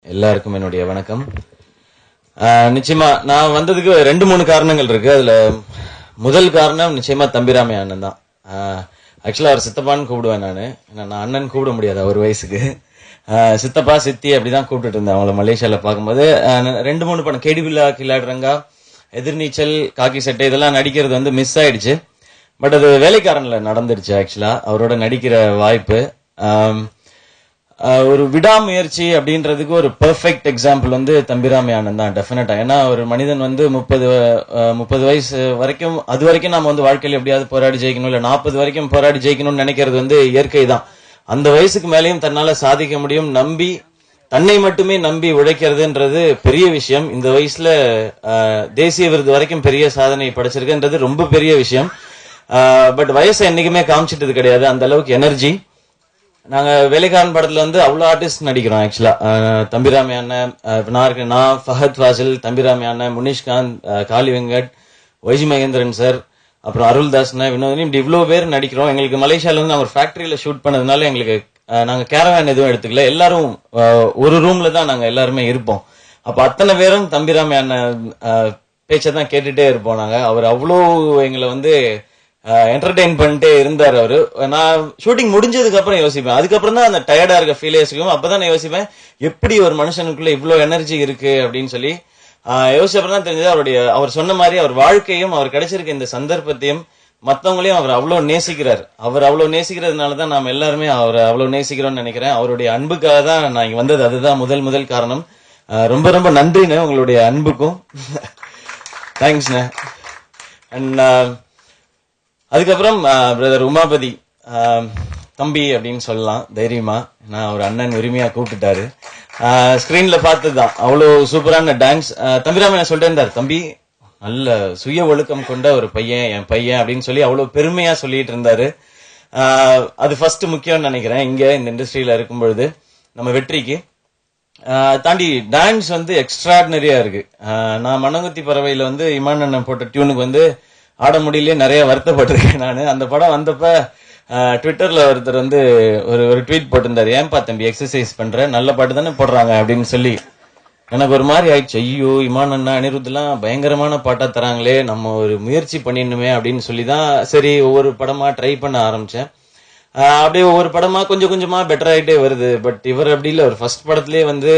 எல்லாருக்கும் என்னுடைய வணக்கம். நிச்சயமா நான் வந்ததுக்கு 2-3 காரணங்கள் இருக்கு. அதுல முதல் காரணம் நிச்சயமா தம்பிராமையா அண்ணன் தான். ஆக்சுவலா அவர் சித்தப்பான்னு கூப்பிடுவேன் நானு. நான் அண்ணன் கூப்பிட முடியாது அவர் வயசுக்கு. சித்தப்பா சித்தி அப்படிதான் கூப்பிட்டு இருந்தேன் அவங்கள மலேசியால பார்க்கும்போது. 2-3 படம் கேடிபில்லா கில்லாடுறங்கா, எதிர்நீச்சல், காக்கி சட்டை இதெல்லாம் நடிக்கிறது வந்து மிஸ் ஆயிடுச்சு. பட் அது வேலைக்காரன்ல நடந்துருச்சு. ஆக்சுவலா அவரோட நடிக்கிற வாய்ப்பு ஒரு விடாமுயற்சி அப்படின்றதுக்கு ஒரு பெர்ஃபெக்ட் எக்ஸாம்பிள் வந்து தம்பிராமையா அண்ணன் தான் டெஃபினட்டா. ஏன்னா ஒரு மனிதன் வந்து 30 வயசு வரைக்கும் அது வரைக்கும் நாம வந்து வாழ்க்கையில் எப்படியாவது போராடி ஜெயிக்கணும், இல்ல 40 வரைக்கும் போராடி ஜெயிக்கணும்னு நினைக்கிறது வந்து இயற்கை தான். அந்த வயசுக்கு மேலேயும் தன்னால சாதிக்க முடியும், நம்பி தன்னை மட்டுமே நம்பி உழைக்கிறதுன்றது பெரிய விஷயம். இந்த வயசுல தேசிய விருது வரைக்கும் பெரிய சாதனை படைச்சிருக்குன்றது ரொம்ப பெரிய விஷயம். பட் வயசை என்னைக்குமே காமிச்சிட்டது கிடையாது, அந்த அளவுக்கு எனர்ஜி. நாங்க வேலைக்காரன் படத்துல வந்து அவ்வளவு ஆர்டிஸ்ட் நடிக்கிறோம். ஆக்சுவலா தம்பிராமையா அண்ணன், நான் ஃபஹத் ஃபாசில், தம்பிராமையா அண்ணன், முனிஷ்காந்த், காளி வெங்கட், வைஜி மகேந்திரன் சார், அப்புறம் அருள்தாஸ்ன, வினோதினி, இப்படி இவ்வளவு பேர் நடிக்கிறோம். எங்களுக்கு மலேசியால வந்து நாங்க ஒரு ஃபேக்டரியில ஷூட் பண்ணதுனால எங்களுக்கு நாங்க கேரவேன் எதுவும் எடுத்துக்கல, எல்லாரும் ஒரு ரூம்ல தான் நாங்க எல்லாருமே இருப்போம். அப்ப அத்தனை பேரும் தம்பிராமையா அண்ணன் பேச்சதான் கேட்டுட்டே இருப்போம் நாங்க. அவர் அவ்வளோ எங்களை வந்து என்டர்டெயின் பண்ணிட்டே இருந்தார் அவரு. நான் ஷூட்டிங் முடிஞ்சதுக்கு அப்புறம் யோசிப்பேன், அதுக்கப்புறம் தான் அந்த டயர்டா இருக்க ஃபீல் யோசிக்கும். அப்பதான் நான் யோசிப்பேன் எப்படி ஒரு மனுஷனுக்குள்ள இவ்வளவு எனர்ஜி இருக்கு அப்படின்னு சொல்லி யோசிச்சப்பறம் தான் தெரிஞ்சது. அவர் சொன்ன மாதிரி அவர் வாழ்க்கையும் அவர் கிடைச்சிருக்க இந்த சந்தர்ப்பத்தையும் மத்தவங்களையும் அவர் அவ்வளவு நேசிக்கிறார். அவர் அவ்வளவு நேசிக்கிறதுனாலதான் நாம எல்லாருமே அவரை அவ்வளவு நேசிக்கிறோம்னு நினைக்கிறேன். அவருடைய அன்புக்காக தான் நான் இங்க வந்தது, அதுதான் முதல் காரணம். ரொம்ப ரொம்ப நன்றிண்ணே உங்களுடைய அன்புக்கும். தேங்க்ஸ்ண்ணே. அண்ட் அதுக்கப்புறம் பிரதர் உமாபதி தம்பி அப்படின்னு சொல்லலாம் தைரியமா. நான் ஒரு அண்ணன் உரிமையா கூப்பிட்டுட்டாரு. ஸ்கிரீன்ல பார்த்ததுதான் அவ்வளவு சூப்பரான டான்ஸ். தம்பிராமன் சொல்லிட்டே இருந்தார், தம்பி நல்ல சுய ஒழுக்கம் கொண்ட ஒரு பையன், என் பையன் அப்படின்னு சொல்லி அவ்வளவு பெருமையா சொல்லிட்டு இருந்தாரு. அது ஃபர்ஸ்ட் முக்கியம்னு நினைக்கிறேன் இங்க இந்த இண்டஸ்ட்ரியில இருக்கும் பொழுது நம்ம வெற்றிக்கு. தாண்டி டான்ஸ் வந்து எக்ஸ்ட்ராடினரியா இருக்கு. நான் மனங்குத்தி பறவையில வந்து இமான் அண்ணன் போட்ட டியூனுக்கு வந்து ஆட முடியலையே நிறைய வருத்தப்பட்டிருக்கேன் நான். அந்த படம் வந்தப்ப ட்விட்டர்ல ஒருத்தர் வந்து ஒரு ட்வீட் போட்டிருந்தாரு, ஏன்பா தம்பி எக்ஸசைஸ் பண்ற, நல்ல பாட்டு தானே போடுறாங்க அப்படின்னு சொல்லி. எனக்கு ஒரு மாதிரி ஆயிடுச்சு, ஐயோ இமான் அண்ணா அனிருத்லாம் பயங்கரமான பாட்டா தராங்களே, நம்ம ஒரு முயற்சி பண்ணிடணுமே அப்படின்னு சொல்லிதான் சரி ஒவ்வொரு படமா ட்ரை பண்ண ஆரம்பிச்சேன். அப்படியே ஒவ்வொரு படமா கொஞ்சம் கொஞ்சமா பெட்டர் ஆயிட்டே வருது. பட் இவர் அப்படி இல்லை, ஒரு ஃபர்ஸ்ட் படத்திலேயே வந்து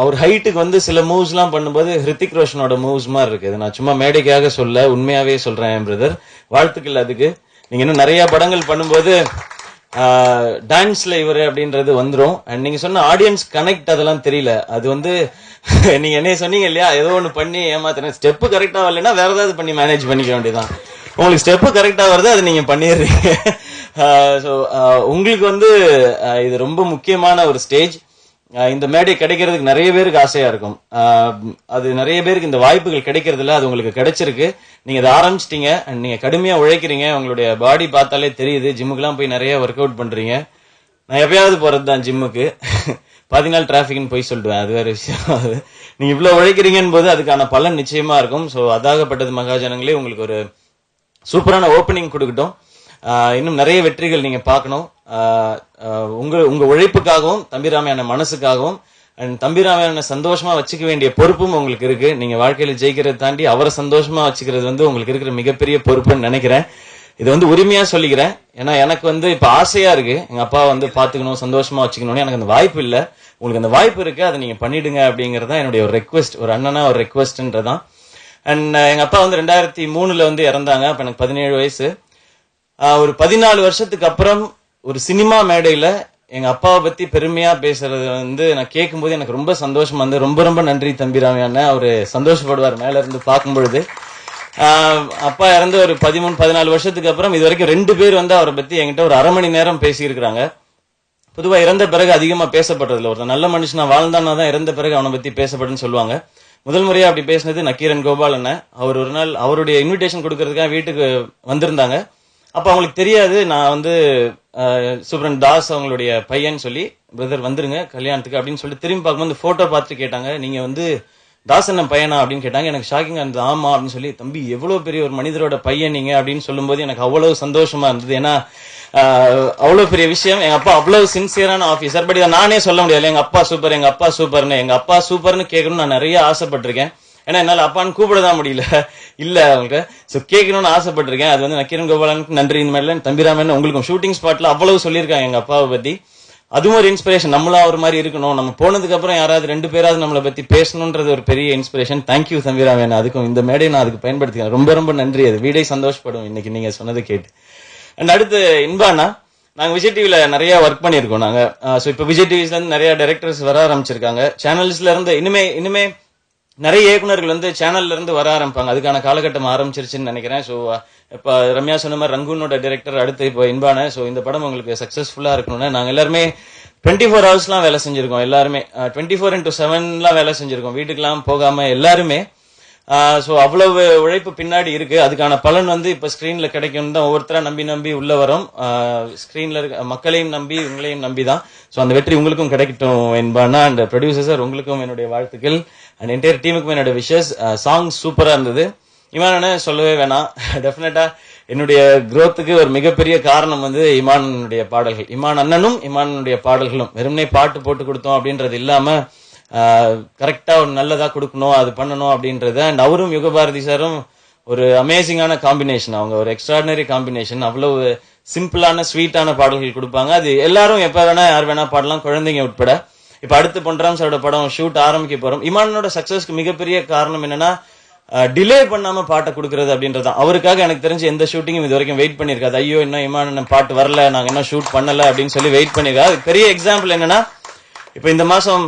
அவர் ஹைட்டுக்கு வந்து சில மூவ்ஸ் எல்லாம் பண்ணும்போது ஹிருத்திக் ரோஷனோட மூவ்ஸ் மாதிரி இருக்குது. நான் சும்மா மேடைக்காக சொல்ல, உண்மையாவே சொல்றேன் பிரதர். வாழ்த்துக்கள் அதுக்கு. நீங்க இன்னும் நிறைய படங்கள் பண்ணும்போது டான்ஸ்ல இவரு அப்படின்றது வந்துரும். அண்ட் நீங்க சொன்ன ஆடியன்ஸ் கனெக்ட் அதெல்லாம் தெரியல. அது வந்து நீங்க என்ன சொன்னீங்க இல்லையா, ஏதோ ஒண்ணு பண்ணி ஏமாத்துறேன், ஸ்டெப்பு கரெக்டா வரலன்னா வேற ஏதாவது பண்ணி மேனேஜ் பண்ணிக்க வேண்டியதான். உங்களுக்கு ஸ்டெப்பு கரெக்டா வருது, அது நீங்க பண்ணிடுறீங்க. உங்களுக்கு வந்து இது ரொம்ப முக்கியமான ஒரு ஸ்டேஜ். இந்த மேடை கிடைக்கிறதுக்கு நிறைய பேருக்கு ஆசையா இருக்கும். அது நிறைய பேருக்கு இந்த வாய்ப்புகள் கிடைக்கிறது இல்ல, அது உங்களுக்கு கிடைச்சிருக்கு. நீங்க அதை ஆரம்பிச்சிட்டீங்க, நீங்க கடுமையா உழைக்கிறீங்க. உங்களுடைய பாடி பார்த்தாலே தெரியுது. ஜிம்முக்குலாம் போய் நிறைய ஒர்க் அவுட் பண்றீங்க. நான் எப்பயாவது போறதுதான் ஜிம்முக்கு, 10 நாள் டிராபிக்னு போய் சொல்லிடுவேன், அது வேற விஷயம். நீங்க இவ்வளவு உழைக்கிறீங்கன்னு போது அதுக்கான பலன் நிச்சயமா இருக்கும். சோ அதாகப்பட்டது மகாஜனங்களே உங்களுக்கு ஒரு சூப்பரான ஓப்பனிங் கொடுக்கட்டும். இன்னும் நிறைய வெற்றிகள் நீங்க பார்க்கணும். உங்க உழைப்புக்காகவும் தம்பிராமையான மனசுக்காகவும் அண்ட் தம்பிராமையான சந்தோஷமா வச்சுக்க வேண்டிய பொறுப்பும் உங்களுக்கு இருக்கு. நீங்க வாழ்க்கையில ஜெயிக்கிறத தாண்டி அவரை சந்தோஷமா வச்சுக்கிறது வந்து உங்களுக்கு இருக்கிற மிகப்பெரிய பொறுப்புன்னு நினைக்கிறேன். இது வந்து உரிமையா சொல்லிக்கிறேன். ஏன்னா எனக்கு வந்து இப்ப ஆசையா இருக்கு, எங்க அப்பா வந்து பாத்துக்கணும், சந்தோஷமா வச்சுக்கணும்னு. எனக்கு அந்த வாய்ப்பு இல்ல, உங்களுக்கு அந்த வாய்ப்பு இருக்கு, அதை நீங்க பண்ணிடுங்க அப்படிங்கறதான் என்னுடைய ஒரு ரெக்வெஸ்ட், ஒரு அண்ணனா ஒரு ரெக்வெஸ்ட்ன்றதான். அண்ட் எங்க அப்பா வந்து 2003 வந்து இறந்தாங்க. அப்ப எனக்கு 17 வயசு. ஒரு 14 வருஷத்துக்கு அப்புறம் ஒரு சினிமா மேடையில எங்க அப்பாவை பத்தி பெருமையா பேசுறது வந்து நான் கேட்கும் போது எனக்கு ரொம்ப சந்தோஷமா வந்து, ரொம்ப ரொம்ப நன்றி தம்பிராமையான. அவரு சந்தோஷப்படுவார் மேல இருந்து பார்க்கும் பொழுது. அப்பா இறந்து ஒரு 13-14 வருஷத்துக்கு அப்புறம் இது வரைக்கும் 2 பேர் வந்து அவரை பத்தி என்கிட்ட ஒரு அரை மணி நேரம் பேசியிருக்கிறாங்க. பொதுவா இறந்த பிறகு அதிகமா பேசப்படுறதுல, ஒரு நல்ல மனுஷனா வாழ்ந்தானா தான் இறந்த பிறகு அவனை பத்தி பேசப்படுன்னு சொல்லுவாங்க. முதல் முறையா அப்படி பேசினது நக்கீரன் கோபால் அண்ணன். அவர் ஒரு நாள் அவருடைய இன்விடேஷன் கொடுக்கறதுக்காக வீட்டுக்கு வந்திருந்தாங்க. அப்ப அவங்களுக்கு தெரியாது நான் வந்து சுப்ரன் தாஸ் அவங்களுடைய பையன் சொல்லி, பிரதர் வந்துருங்க கல்யாணத்துக்கு அப்படின்னு சொல்லி திரும்பி பார்க்கும்போது போட்டோ பார்த்துட்டு கேட்டாங்க, நீங்க வந்து தாசன் பையனா அப்படின்னு கேட்டாங்க. எனக்கு ஷாக்கிங்கா இருந்தது. ஆமா அப்படின்னு சொல்லி, தம்பி எவ்வளவு பெரிய ஒரு மனிதரோட பையன் நீங்க அப்படின்னு சொல்லும்போது எனக்கு அவ்வளவு சந்தோஷமா இருந்தது. ஏன்னா அவ்வளவு பெரிய விஷயம். எங்க அப்பா அவ்வளவு சின்சியரான ஆபீசர். பட் இதை நானே சொல்ல முடியாது, எங்க அப்பா சூப்பர், எங்க அப்பா சூப்பர்னு. எங்க அப்பா சூப்பர்னு கேட்கணும்னு நான் நிறைய ஆசைப்பட்டிருக்கேன். ஏன்னா என்னால அப்பான்னு கூப்பிடதான் முடியல, இல்ல அவங்களுக்கு. சோ கேட்கணும்னு ஆசைப்பட்டிருக்கேன். அது வந்து நக்கீரன் கோபாலனுக்கு நன்றி. இந்த மாதிரி தம்பிராமன் உங்களுக்கும் ஷூட்டிங் ஸ்பாட்ல அவ்வளவு சொல்லியிருக்காங்க எங்க அப்பாவை பத்தி. அதுவும் ஒரு இன்ஸ்பிரேஷன். நம்மளும் அவர் மாதிரி இருக்கணும். நம்ம போனதுக்கு அப்புறம் யாராவது 2 பேராவது நம்மளை பத்தி பேசணும்ன்றது ஒரு பெரிய இன்ஸ்பிரேஷன். தேங்க்யூ தம்பிராமன். அதுக்கும் இந்த மேடையை நான் அதுக்கு பயன்படுத்திக்கிறேன். ரொம்ப ரொம்ப நன்றி. அது வீடே சந்தோஷப்படும் இன்னைக்கு நீங்க சொன்னது கேட்டு. அண்ட் அடுத்து இன்பானா, நாங்க விஜய் டிவில நிறைய ஒர்க் பண்ணிருக்கோம் நாங்க. சோ இப்ப விஜய் டிவிஸ்ல இருந்து நிறைய டைரக்டர்ஸ் வர ஆரம்பிச்சிருக்காங்க. சேனல்ஸ்ல இருந்து இனிமே நிறைய இயக்குநர்கள் வந்து சேனல்ல இருந்து வர ஆரம்பிப்பாங்க. அதுக்கான காலகட்டம் ஆரம்பிச்சிருச்சுன்னு நினைக்கிறேன். சோ இப்ப ரம்யா சொன்ன மாதிரி ரங்கூனோட டைரக்டர், அடுத்து இப்போ இன்பான. சோ இந்த படம் உங்களுக்கு சக்சஸ்ஃபுல்லா இருக்கணும்னு நாங்க எல்லாருமே 24 ஹவர்ஸ்லாம் வேலை செஞ்சிருக்கோம். எல்லாருமே 24x7 வேலை செஞ்சிருக்கோம். வீட்டுக்கெல்லாம் போகாம எல்லாருமே. சோ அவ்வளவு உழைப்பு பின்னாடி இருக்கு. அதுக்கான பலன் வந்து இப்ப ஸ்கிரீன்ல கிடைக்கும் தான். ஒவ்வொருத்தரா நம்பி உள்ள வரும். ஸ்கிரீன்ல இருக்க மக்களையும் நம்பி உங்களையும் நம்பிதான். சோ அந்த வெற்றி உங்களுக்கும் கிடைக்கட்டும் என்பானா. அண்ட் ப்ரொடியூசர் சார் உங்களுக்கும் என்னுடைய வாழ்த்துக்கள். அண்ட் என்டையர் டீமுக்கும் என்னோட விஷஸ். சாங் சூப்பரா இருந்தது. இமான் சொல்லவே வேணாம். டெஃபினட்டா என்னுடைய குரோத்துக்கு ஒரு மிகப்பெரிய காரணம் வந்து இமானுடைய பாடல்கள். இமான் அண்ணனும் இமானுடைய பாடல்களும். வெறுமனே பாட்டு போட்டு கொடுத்தோம் அப்படின்றது இல்லாம கரெக்டா ஒரு நல்லதா கொடுக்கணும், அது பண்ணணும் அப்படின்றது. அண்ட் அவரும் யுகபாரதி சாரும் ஒரு அமேசிங்கான காம்பினேஷன். அவங்க ஒரு எக்ஸ்ட்ராடினரி காம்பினேஷன். அவ்வளவு சிம்பிளான ஸ்வீட்டான பாடல்கள் கொடுப்பாங்க. அது எல்லாரும் எப்ப வேணா யார் வேணா பாடலாம், குழந்தைங்க உட்பட. இப்ப அடுத்து பொன்ராம் சாரோட படம் ஷூட் ஆரம்பிக்க போறோம். இமானோட சக்சஸ்க்கு மிகப்பெரிய காரணம் என்னன்னா டிலே பண்ணாம பாட்டை கொடுக்கறது அப்படின்றது. அவருக்காக எனக்கு தெரிஞ்சு எந்த ஷூட்டிங்கும் இது வரைக்கும் வெயிட் பண்ணிருக்காது. ஐயோ இன்னும் இமான் பாட்டு வரல, நாங்க என்ன ஷூட் பண்ணல அப்படின்னு சொல்லி வெயிட் பண்ணிருக்காது. பெரிய எக்ஸாம்பிள் என்னன்னா, இப்ப இந்த மாசம்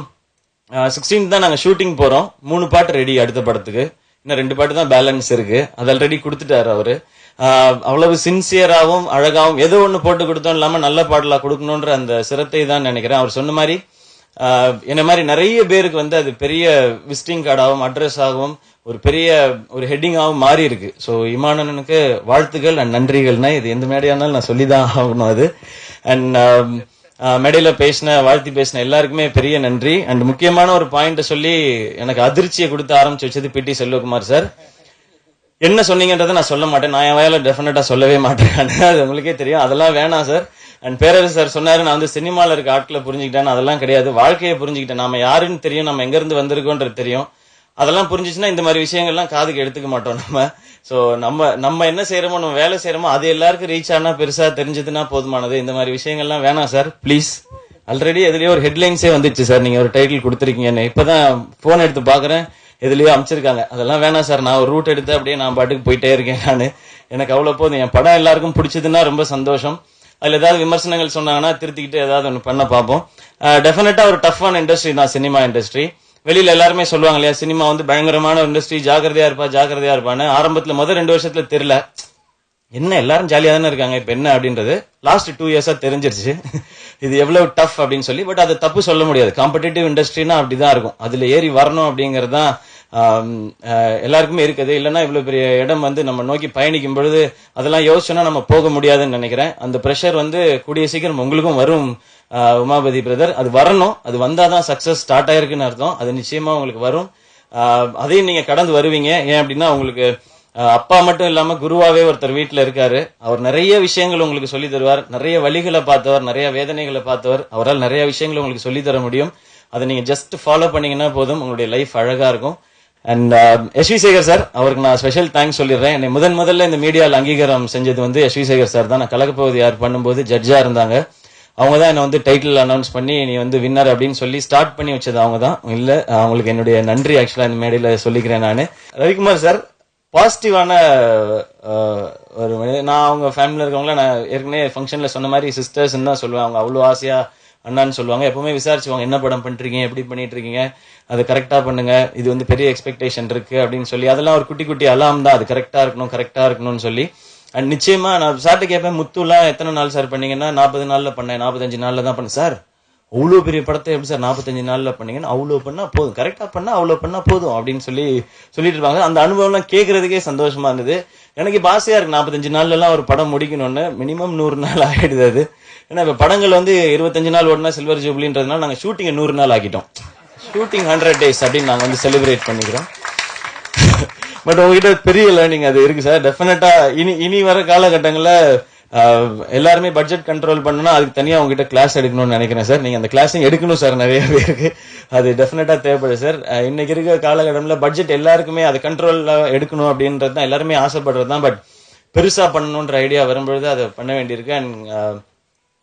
16 தான் நாங்க ஷூட்டிங் போறோம். 3 பாட்டு ரெடி அடுத்த படத்துக்கு. இன்னும் 2 பாட்டு தான் பேலன்ஸ் இருக்கு. அது ஆல்ரெடி கொடுத்துட்டாரு அவரு. அவ்வளவு சின்சியராகவும் அழகாவும் ஏதோ ஒண்ணு போட்டு கொடுத்தோம் இல்லாம நல்ல பாடலா கொடுக்கணும்ன்ற அந்த சிரத்தை தான் நினைக்கிறேன். அவர் சொன்ன மாதிரி என்ன மாதிரி நிறைய பேருக்கு வந்து அது பெரிய விசிட்டிங் கார்டாகவும் அட்ரஸ் ஆகவும் ஒரு பெரிய ஒரு ஹெட்டிங்காகவும் மாறி இருக்கு. ஸோ இமானனுக்கு வாழ்த்துக்கள் அண்ட் நன்றிகள்னா இது எந்த மேடையானாலும் நான் சொல்லிதான் ஆகணும் அது. அண்ட் மேடையில வாழ்த்தி பேசின எல்லாருக்குமே பெரிய நன்றி. அண்ட் முக்கியமான ஒரு பாயிண்ட் சொல்லி எனக்கு அதிர்ச்சியை கொடுத்து ஆரம்பிச்சு வச்சது பிடி செல்வகுமார் சார். என்ன சொன்னீங்கன்றதை நான் சொல்ல மாட்டேன். நான் என் வயல டெஃபினட்டா சொல்லவே மாட்டேன். அது உங்களுக்கே தெரியும். அதெல்லாம் வேணாம் சார். அண்ட் பேரரசு சார் சொன்னாரு, நான் வந்து சினிமால இருக்க ஆட்களை புரிஞ்சுக்கிட்டேன். அதெல்லாம் கிடையாது, வாழ்க்கையை புரிஞ்சுக்கிட்டேன். நாம யாருன்னு தெரியும், நம்ம எங்க இருந்து வந்திருக்கோன்றது தெரியும். அதெல்லாம் புரிஞ்சிச்சுன்னா இந்த மாதிரி விஷயங்கள்லாம் காதுக்கு எடுத்துக்க மாட்டோம் நம்ம. சோ நம்ம என்ன செய்யறோமோ, நம்ம வேலை செய்யறோமோ அது எல்லாருக்கும் ரீச் ஆனா பெருசா தெரிஞ்சதுன்னா போதுமானது. இந்த மாதிரி விஷயங்கள்லாம் வேணாம் சார் பிளீஸ். ஆல்ரெடி எதுலயோ ஒரு ஹெட்லைன்ஸே வந்துச்சு சார், நீங்க ஒரு டைட்டில் கொடுத்துருக்கீங்கன்னு. இப்பதான் போன் எடுத்து பாக்குறேன், எதுலயோ அமைச்சிருக்காங்க. அதெல்லாம் வேணாம் சார். நான் ஒரு ரூட் எடுத்து அப்படியே நான் பாட்டுக்கு போயிட்டே இருக்கேன். நானு எனக்கு அவ்வளவு போதும். என் படம் எல்லாருக்கும் பிடிச்சதுன்னா ரொம்ப சந்தோஷம். அதுல ஏதாவது விமர்சனங்கள் சொன்னாங்கன்னா திருத்திக்கிட்டு ஏதாவது ஒன்று பண்ண பார்ப்போம். டெஃபினட்டா ஒரு டஃப்பான இண்டஸ்ட்ரி தான் சினிமா இண்டஸ்ட்ரி. வெளியில எல்லாருமே சொல்லுவாங்க இல்லையா, சினிமா வந்து பயங்கரமான ஒரு இண்டஸ்ட்ரி, ஜாக்கிரதையா இருப்பான்னு. ஆரம்பத்துல முதல் 2 வருஷத்துல தெரியல, என்ன எல்லாரும் ஜாலியா தானே இருக்காங்க, இப்ப என்ன அப்படின்றது லாஸ்ட் 2 இயர்ஸா தெரிஞ்சிருச்சு இது எவ்வளவு டஃப் அப்படின்னு சொல்லி. பட் அது தப்பு சொல்ல முடியாது. காம்படிட்டிவ் இண்டஸ்ட்ரினா அப்படிதான் இருக்கும். அதுல ஏறி வரணும் அப்படிங்கறது தான் எல்லாருக்குமே இருக்குது. இல்லைன்னா இவ்வளவு பெரிய இடம் வந்து நம்ம நோக்கி பயணிக்கும் பொழுது அதெல்லாம் யோசிச்சோன்னா நம்ம போக முடியாதுன்னு நினைக்கிறேன். அந்த பிரஷர் வந்து கூடிய சீக்கிரம் உங்களுக்கும் வரும் உமாபதி பிரதர். அது வரணும். அது வந்தாதான் சக்சஸ் ஸ்டார்ட் ஆயிருக்குன்னு அர்த்தம். அது நிச்சயமா உங்களுக்கு வரும். அதையும் நீங்க கடந்து வருவீங்க. ஏன் அப்படின்னா உங்களுக்கு அப்பா மட்டும் இல்லாம குருவாவே ஒருத்தர் வீட்டுல இருக்காரு. அவர் நிறைய விஷயங்கள் உங்களுக்கு சொல்லி தருவார். நிறைய வழிகளை பார்த்தவர், நிறைய வேதனைகளை பார்த்தவர். அவரால் நிறைய விஷயங்களை உங்களுக்கு சொல்லி தர முடியும். அதை நீங்க ஜஸ்ட் ஃபாலோ பண்ணீங்கன்னா போதும், உங்களுடைய லைஃப் அழகா இருக்கும். அண்ட் எஸ்வி சேகர் சார், அவருக்கு நான் ஸ்பெஷல் தேங்க்ஸ் சொல்லிடுறேன். என்னை முதல்ல இந்த மீடியாவில் அங்கீகாரம் செஞ்சது வந்து எஸ்வி சேகர் சார் தான். நான் கலக்கப்போவது யார் பண்ணும்போது ஜட்ஜா இருந்தாங்க. அவங்க தான் என்ன வந்து டைட்டில் அனௌன்ஸ் பண்ணி நீ வந்து வின்னர் அப்படின்னு சொல்லி ஸ்டார்ட் பண்ணி வச்சது அவங்க தான். இல்ல அவங்களுக்கு என்னுடைய நன்றி ஆக்சுவலா இந்த மேடையில சொல்லிக்கிறேன் நான். ரவிக்குமார் சார் பாசிட்டிவான ஒரு நான் அவங்க ஃபேமிலியில் இருக்கவங்கள நான் ஏற்கனவே ஃபங்க்ஷன்ல சொன்ன மாதிரி சிஸ்டர்ஸ் தான் சொல்லுவேன். அவங்க அவ்வளோ ஆசையா அண்ணான்னு சொல்லுவாங்க. எப்பவுமே விசாரிச்சுவாங்க, என்ன படம் பண்ணிருக்கீங்க, எப்படி பண்ணிட்டு இருக்கீங்க, அது கரெக்டா பண்ணுங்க, இது வந்து பெரிய எக்ஸ்பெக்டேஷன் இருக்கு அப்படின்னு சொல்லி. அதெல்லாம் ஒரு குட்டி குட்டி அலாம் தான், அது கரெக்டா இருக்கணும்னு சொல்லி. அண்ட் நிச்சயமா நான் சார்ட்ட கேட்பேன், முத்துலாம் எத்தனை நாள் சார் பண்ணீங்கன்னா 40 நாள்ல பண்ணேன், 45 நாள்ல தான் பண்ணேன். சார் அவ்வளோ பெரிய படத்தை எப்படி சார் 45 நாள்ல பண்ணீங்கன்னா, அவ்வளோ பண்ணா போதும், கரெக்டா பண்ணா அவ்வளோ பண்ணா போதும் அப்படின்னு சொல்லிட்டு இருப்பாங்க. அந்த அனுபவம்லாம் கேட்கறதுக்கே சந்தோஷமா இருந்தது. எனக்கு இப்ப ஆசையா இருக்கு 45 நாள்ல எல்லாம் ஒரு படம் முடிக்கணும்னு. மினிமம் 100 நாள் ஆயிடுது அது. ஏன்னா இப்ப படங்கள் வந்து 25 நாள் ஓடினா சில்வர் ஜூப்ளின்றதுனால நாங்க ஷூட்டிங் 100 நாள் ஆக்கிட்டோம். ஷூட்டிங் 100 days அப்படின்னு நாங்க வந்து செலிப்ரேட் பண்ணிக்கிறோம். பட் உங்ககிட்ட பெரிய லேர்னிங் அது இருக்கு சார். டெஃபினட்டா இனி வர காலகட்டங்கள்ல எல்லாருமே பட்ஜெட் கண்ட்ரோல் பண்ணணும்னா அதுக்கு தனியா உங்ககிட்ட கிளாஸ் எடுக்கணும்னு நினைக்கிறேன் சார். நீங்க அந்த கிளாஸையும் எடுக்கணும் சார், நிறைய பேருக்கு அது டெஃபினட்டா தேவைப்படுது சார். இன்னைக்கு இருக்க காலகட்டம்ல பட்ஜெட் எல்லாருக்குமே அது கண்ட்ரோல்ல எடுக்கணும் அப்படின்றது தான் எல்லாருமே ஆசைப்படுறது தான். பட் பெருசா பண்ணணும்ன்ற ஐடியா வரும்பொழுது அதை பண்ண வேண்டியிருக்கு. And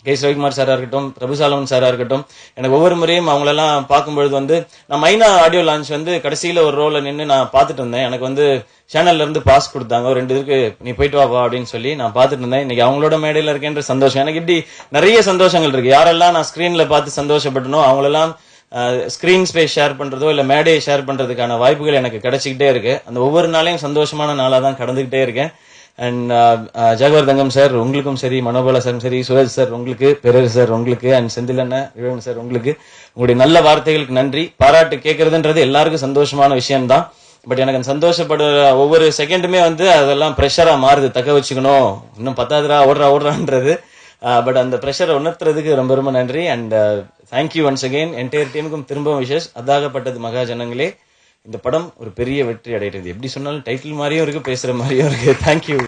K. ரவிக்குமார் சாரா இருக்கட்டும், பிரபுசாலமன் சாரா இருக்கட்டும், எனக்கு ஒவ்வொரு முறையும் அவங்களெல்லாம் பார்க்கும்பொழுது வந்து நான் மைனா ஆடியோ லான்ச் வந்து கடைசியில ஒரு ரோல நின்று நான் பார்த்துட்டு இருந்தேன். எனக்கு வந்து சேனல்ல இருந்து பாஸ் கொடுத்தாங்க, ஒரு 2 இதுக்கு நீ போயிட்டு வா அப்படின்னு சொல்லி நான் பார்த்துட்டு இருந்தேன். இன்னைக்கு அவங்களோட மேடையில இருக்கேன்ற சந்தோஷம் எனக்கு இப்படி நிறைய சந்தோஷங்கள் இருக்கு. யாரெல்லாம் நான் ஸ்கிரீன்ல பார்த்து சந்தோஷப்பட்டனோ அவங்களெல்லாம் ஸ்கிரீன் ஸ்பேஸ் ஷேர் பண்றதோ இல்ல மேடையை ஷேர் பண்றதுக்கான வாய்ப்புகள் எனக்கு கிடைச்சிக்கிட்டே இருக்கு. அந்த ஒவ்வொரு நாளையும் சந்தோஷமான நாளா தான் கடந்துகிட்டே இருக்கேன். அண்ட் ஜாகவர் தங்கம் சார் உங்களுக்கும் சரி, மனோபாலா சார் சரி, சுரேஷ் சார் உங்களுக்கு, பெரர் சார் உங்களுக்கு, அண்ட் செந்திலண்ண இளவன் சார் உங்களுக்கு, உங்களுடைய நல்ல வார்த்தைகளுக்கு நன்றி. பாராட்டு கேட்கறதுன்றது எல்லாருக்கும் சந்தோஷமான விஷயம்தான். பட் எனக்கு அந்த சந்தோஷப்படுற ஒவ்வொரு செகண்டுமே வந்து அதெல்லாம் ப்ரெஷரா மாறுது. தக்க வச்சுக்கணும், இன்னும் 10ஆவதுரா ஓடுறான்றது. பட் அந்த ப்ரெஷரை உணர்த்துறதுக்கு ரொம்ப ரொம்ப நன்றி. And thank you once again entire டீமுக்கும் திரும்ப விஷஸ். அதாகப்பட்டது மகாஜனங்களே, இந்த படம் ஒரு பெரிய வெற்றி அடைகிறது. எப்படி சொன்னாலும் டைட்டில் மாதிரியும் இருக்கு, பேசுற மாதிரியும் இருக்கு. தேங்க்யூ.